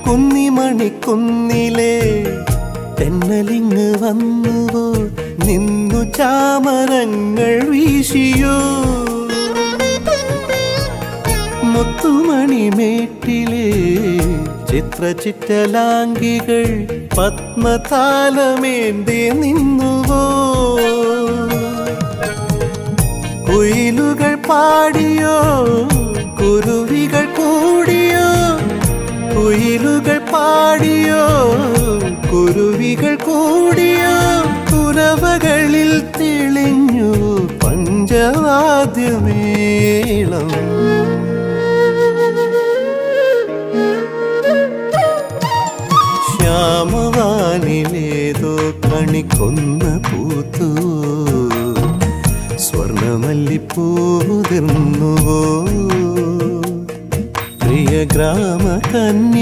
കുന്നിമണിക്കുന്നിലേ തെന്നലിങ്ങ് വന്നുവോ നിന്നു ചാമരങ്ങൾ വീശിയോ മുത്തുമണിമേട്ടിലെ ചിത്രചിറ്റലാംഗികൾ പത്മതാലമേന്തി നിന്നുവോ കുയിലുകൾ പാടിയോ കുരുവികൾ കൂടിയോ കുയിലുകൾ പാടിയോ കുരുവികൾ കൂടിയോ കുരവകളിൽ തെളിഞ്ഞു പഞ്ചവാദ്യമേളം ശ്യാമവാനിലേതോ കണിക്കൊന്ന പൂത്തു സ്വർണമല്ലിപ്പൂതിർന്നുവോ പ്രിയ ഗ്രാമകന്യ